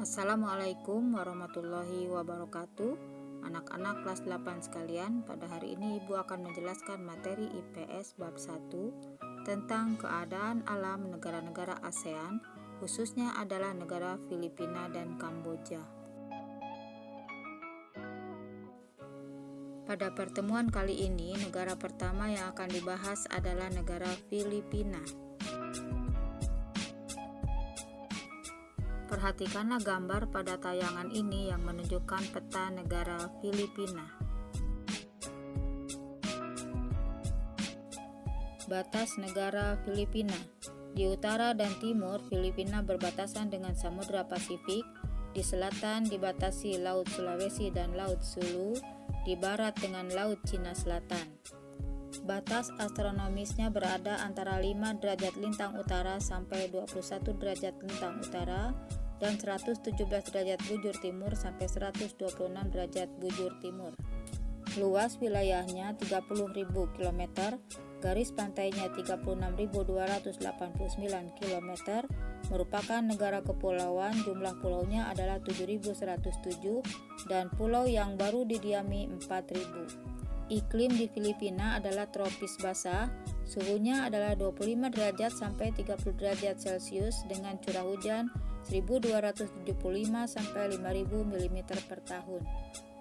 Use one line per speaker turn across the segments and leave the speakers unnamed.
Assalamualaikum warahmatullahi wabarakatuh. Anak-anak kelas 8 sekalian, pada hari ini Ibu akan menjelaskan materi IPS bab 1 tentang keadaan alam negara-negara ASEAN, khususnya adalah negara Filipina dan Kamboja. Pada pertemuan kali ini, negara pertama yang akan dibahas adalah negara Filipina. Perhatikanlah gambar pada tayangan ini yang menunjukkan peta negara Filipina. Batas negara Filipina. Di utara dan timur, Filipina berbatasan dengan Samudra Pasifik. Di selatan dibatasi Laut Sulawesi dan Laut Sulu. Di barat dengan Laut Cina Selatan. Batas astronomisnya berada antara 5 derajat lintang utara sampai 21 derajat lintang utara dan 117 derajat bujur timur sampai 126 derajat bujur timur. Luas wilayahnya 30.000 km, garis pantainya 36.289 km, merupakan negara kepulauan, jumlah pulaunya adalah 7.107 dan pulau yang baru didiami 4.000. Iklim di Filipina adalah tropis basah, suhunya adalah 25 derajat sampai 30 derajat Celcius dengan curah hujan 1275 sampai 5000 mm per tahun.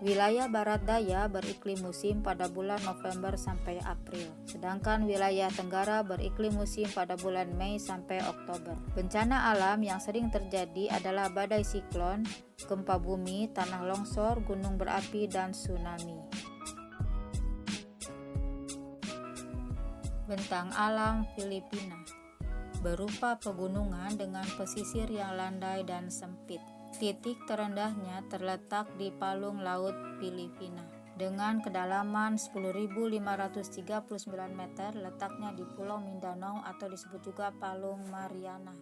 Wilayah barat daya beriklim musim pada bulan November sampai April, sedangkan wilayah tenggara beriklim musim pada bulan Mei sampai Oktober. Bencana alam yang sering terjadi adalah badai siklon, gempa bumi, tanah longsor, gunung berapi, dan tsunami. Bentang alam Filipina berupa pegunungan dengan pesisir yang landai dan sempit. Titik terendahnya terletak di palung laut Filipina dengan kedalaman 10.539 meter, letaknya di Pulau Mindanao atau disebut juga Palung Mariana.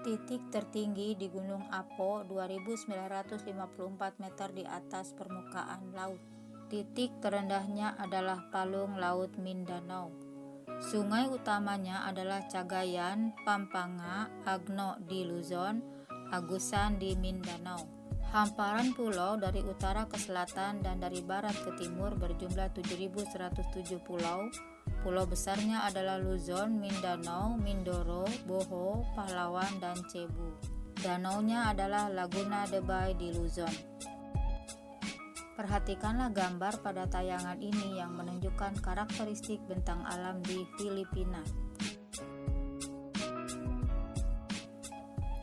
Titik tertinggi di Gunung Apo 2.954 meter di atas permukaan laut. Titik terendahnya adalah Palung Laut Mindanao. Sungai utamanya adalah Cagayan, Pampanga, Agno di Luzon, Agusan di Mindanao. Hamparan pulau dari utara ke selatan dan dari barat ke timur berjumlah 7.107 pulau. Pulau besarnya adalah Luzon, Mindanao, Mindoro, Boho, Pahlawan, dan Cebu. Danaunya adalah Laguna de Bay di Luzon. Perhatikanlah gambar pada tayangan ini yang menunjukkan karakteristik bentang alam di Filipina.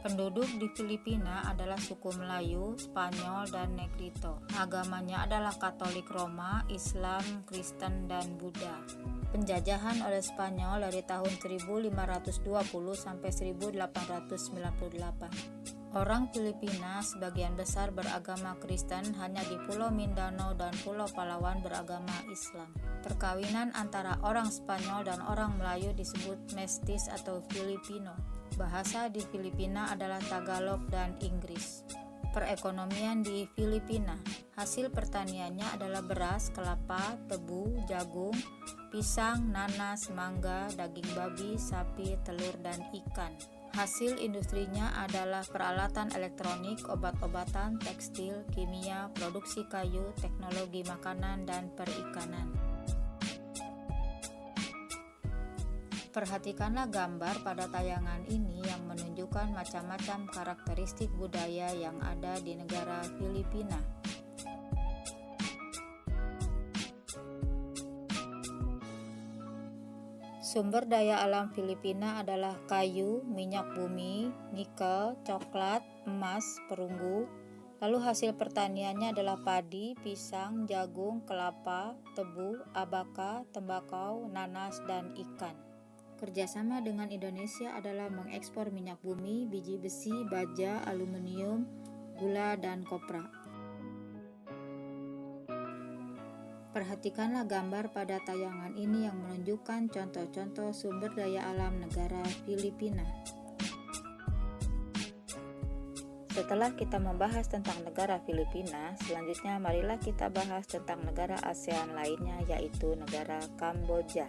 Penduduk di Filipina adalah suku Melayu, Spanyol, dan Negrito. Agamanya adalah Katolik Roma, Islam, Kristen, dan Buddha. Penjajahan oleh Spanyol dari tahun 1520 sampai 1898. Orang Filipina sebagian besar beragama Kristen, hanya di Pulau Mindanao dan Pulau Palawan beragama Islam. Perkawinan antara orang Spanyol dan orang Melayu disebut mestis atau Filipino. Bahasa di Filipina adalah Tagalog dan Inggris. Perekonomian di Filipina, hasil pertaniannya adalah beras, kelapa, tebu, jagung, pisang, nanas, mangga, daging babi, sapi, telur, dan ikan. Hasil industrinya adalah peralatan elektronik, obat-obatan, tekstil, kimia, produksi kayu, teknologi makanan, dan perikanan. Perhatikanlah gambar pada tayangan ini yang menunjukkan macam-macam karakteristik budaya yang ada di negara Filipina. Sumber daya alam Filipina adalah kayu, minyak bumi, nikel, coklat, emas, perunggu. Lalu hasil pertaniannya adalah padi, pisang, jagung, kelapa, tebu, abaka, tembakau, nanas, dan ikan. Kerjasama dengan Indonesia adalah mengekspor minyak bumi, biji besi, baja, aluminium, gula, dan kopra. Perhatikanlah gambar pada tayangan ini yang menunjukkan contoh-contoh sumber daya alam negara Filipina. Setelah kita membahas tentang negara Filipina, selanjutnya marilah kita bahas tentang negara ASEAN lainnya, yaitu negara Kamboja.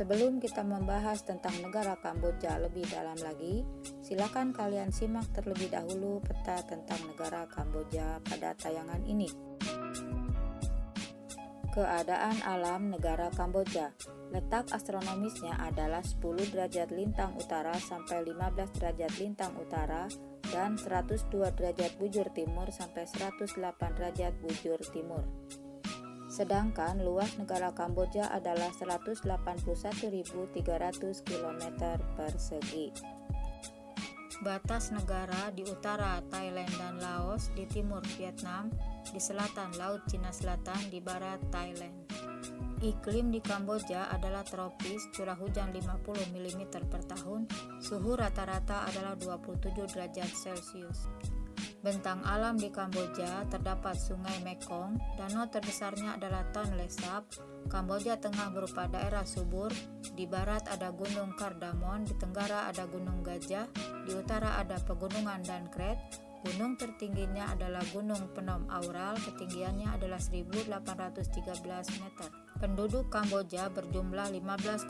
Sebelum kita membahas tentang negara Kamboja lebih dalam lagi, silakan kalian simak terlebih dahulu peta tentang negara Kamboja pada tayangan ini. Keadaan alam negara Kamboja. Letak astronomisnya adalah 10 derajat lintang utara sampai 15 derajat lintang utara dan 102 derajat bujur timur sampai 108 derajat bujur timur. Sedangkan luas negara Kamboja adalah 181.300 km persegi. Batas negara di utara Thailand dan Laos, di timur Vietnam, di selatan Laut Cina Selatan, di barat Thailand. Iklim di Kamboja adalah tropis, curah hujan 50 mm per tahun, suhu rata-rata adalah 27 derajat Celcius. Bentang alam di Kamboja terdapat Sungai Mekong, danau terbesarnya adalah Tonle Sap. Kamboja tengah berupa daerah subur, di barat ada Gunung Kardamon, di tenggara ada Gunung Gajah, di utara ada Pegunungan Dan Kret. Gunung tertingginya adalah Gunung Phnom Aural, ketinggiannya adalah 1.813 meter. Penduduk Kamboja berjumlah 15,4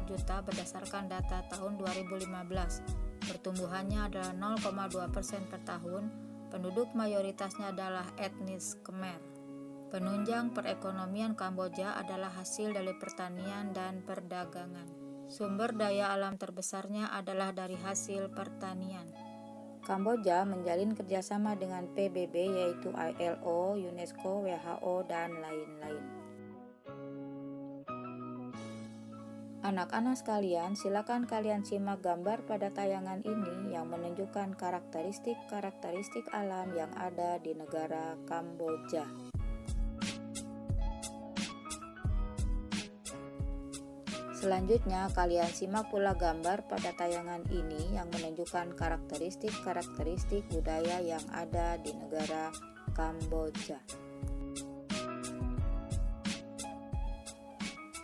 juta berdasarkan data tahun 2015. Pertumbuhannya adalah 0,2% per tahun. Penduduk mayoritasnya adalah etnis Khmer. Penunjang perekonomian Kamboja adalah hasil dari pertanian dan perdagangan. Sumber daya alam terbesarnya adalah dari hasil pertanian. Kamboja menjalin kerjasama dengan PBB yaitu ILO, UNESCO, WHO, dan lain-lain. Anak-anak sekalian, silakan kalian simak gambar pada tayangan ini yang menunjukkan karakteristik alam yang ada di negara Kamboja. Selanjutnya, kalian simak pula gambar pada tayangan ini yang menunjukkan karakteristik budaya yang ada di negara Kamboja.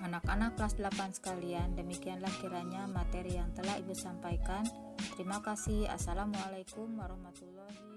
Anak-anak kelas 8 sekalian, demikianlah kiranya materi yang telah Ibu sampaikan. Terima kasih. Assalamualaikum warahmatullahi wabarakatuh.